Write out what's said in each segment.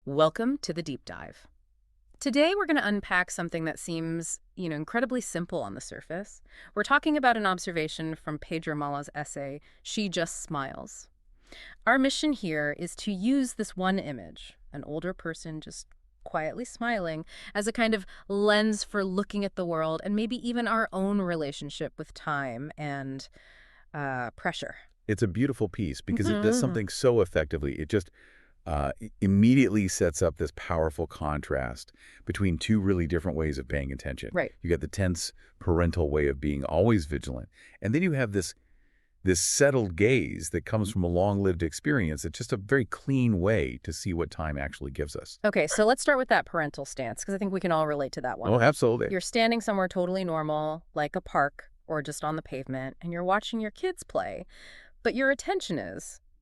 Welcome to the deep dive. Today we're going to unpack something that seems, incredibly simple on the surface. We're talking about an observation from Pedro Mala's essay, She Just Smiles. Our mission here is to use this one image, an older person just quietly smiling, as a kind of lens for looking at the world and maybe even our own relationship with time and pressure. It's a beautiful piece because it does Mhm. something so effectively. It just immediately sets up this powerful contrast between two really different ways of paying attention. Right. You got the tense parental way of being always vigilant, and then you have this settled gaze that comes from a long-lived experience. It's just a very clean way to see what time actually gives us. Okay, so let's start with that parental stance, because I think we can all relate to that one. Oh, absolutely. You're standing somewhere totally normal, like a park or just on the pavement, and you're watching your kids play, but your attention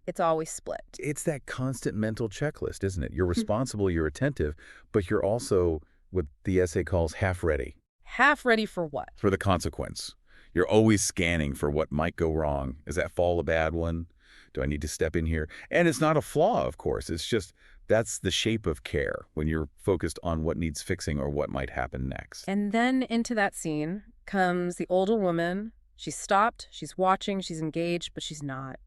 it's always split. It's that constant mental checklist, isn't it? You're responsible, you're attentive, but you're also what the essay calls half ready Half ready for what? for the consequence. You're always scanning for what might go wrong. Is that fall a bad one? Do I need to step in here? And it's not a flaw, of course. It's just that's the shape of care when you're focused on what needs fixing or what might happen next. And then into that scene comes the older woman. She's stopped, she's watching, she's engaged, but she's not.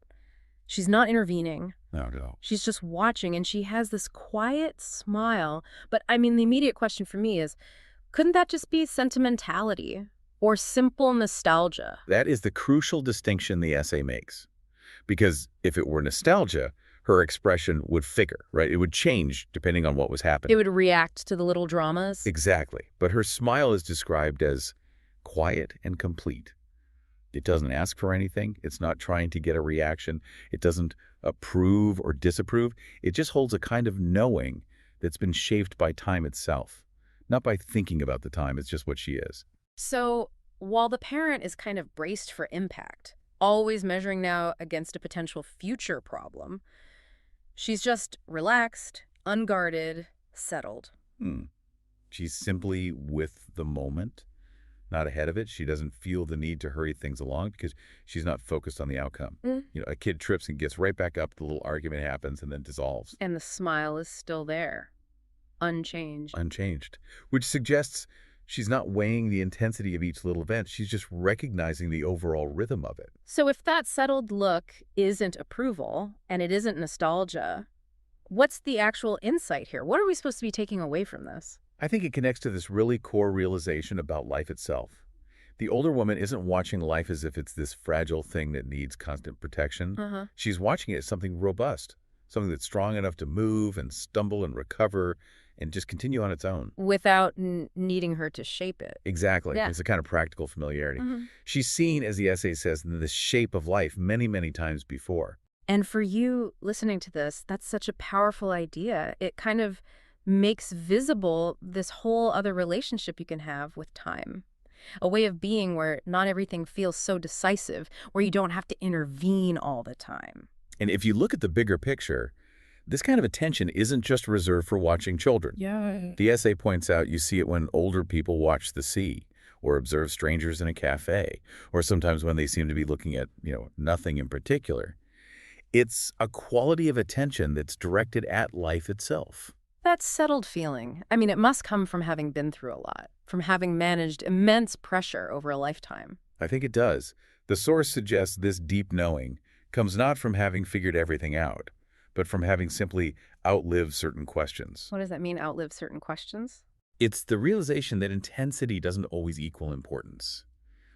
She's not intervening. No, no. She's just watching, and she has this quiet smile. But I mean, the immediate question for me is, couldn't that just be sentimentality or simple nostalgia? That is the crucial distinction the essay makes. Because if it were nostalgia, her expression would figure, right? It would change depending on what was happening. It would react to the little dramas. Exactly. But her smile is described as quiet and complete. It doesn't ask for anything. It's not trying to get a reaction. It doesn't approve or disapprove. It just holds a kind of knowing that's been shaped by time itself. Not by thinking about the time. It's just what she is. So while the parent is kind of braced for impact, always measuring now against a potential future problem, she's just relaxed, unguarded, settled. Hmm. She's simply with the moment, not ahead of it. She doesn't feel the need to hurry things along because she's not focused on the outcome. A kid trips and gets right back up, the little argument happens and then dissolves. And the smile is still there, unchanged. Unchanged, which suggests she's not weighing the intensity of each little event. She's just recognizing the overall rhythm of it. So if that settled look isn't approval and it isn't nostalgia, what's the actual insight here? What are we supposed to be taking away from this? I think it connects to this really core realization about life itself. The older woman isn't watching life as if it's this fragile thing that needs constant protection. Uh-huh. She's watching it as something robust, something that's strong enough to move and stumble and recover and just continue on its own. Without needing her to shape it. Exactly. Yeah. It's a kind of practical familiarity. Mhm. She's seen, as the essay says, in the shape of life many, many times before. And for you listening to this, that's such a powerful idea. It kind of makes visible this whole other relationship you can have with time. A way of being where not everything feels so decisive, where you don't have to intervene all the time. And if you look at the bigger picture, this kind of attention isn't just reserved for watching children. Yeah. The essay points out you see it when older people watch the sea or observe strangers in a cafe, or sometimes when they seem to be looking at, nothing in particular. It's a quality of attention that's directed at life itself. That settled feeling, I mean, it must come from having been through a lot, from having managed immense pressure over a lifetime. I think it does. The source suggests this deep knowing comes not from having figured everything out, but from having simply outlived certain questions. What does that mean, outlive certain questions? It's the realization that intensity doesn't always equal importance.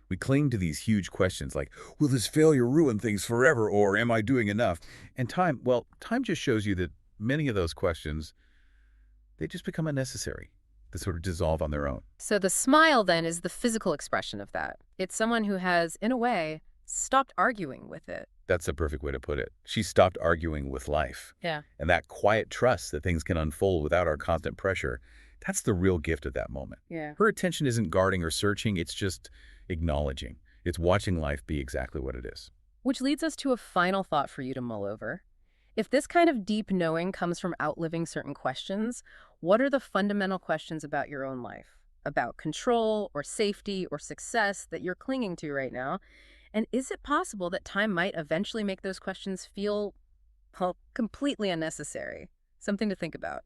We cling to these huge questions like, will this failure ruin things forever, or am I doing enough? And time just shows you that many of those questions, they just become unnecessary. They sort of dissolve on their own. So the smile then is the physical expression of that. It's someone who has, in a way, stopped arguing with it. That's the perfect way to put it. She stopped arguing with life. Yeah. And that quiet trust that things can unfold without our constant pressure, that's the real gift of that moment. Yeah. Her attention isn't guarding or searching, it's just acknowledging. It's watching life be exactly what it is. Which leads us to a final thought for you to mull over. If this kind of deep knowing comes from outliving certain questions, what are the fundamental questions about your own life? About control or safety or success that you're clinging to right now? And is it possible that time might eventually make those questions feel, well, completely unnecessary? Something to think about.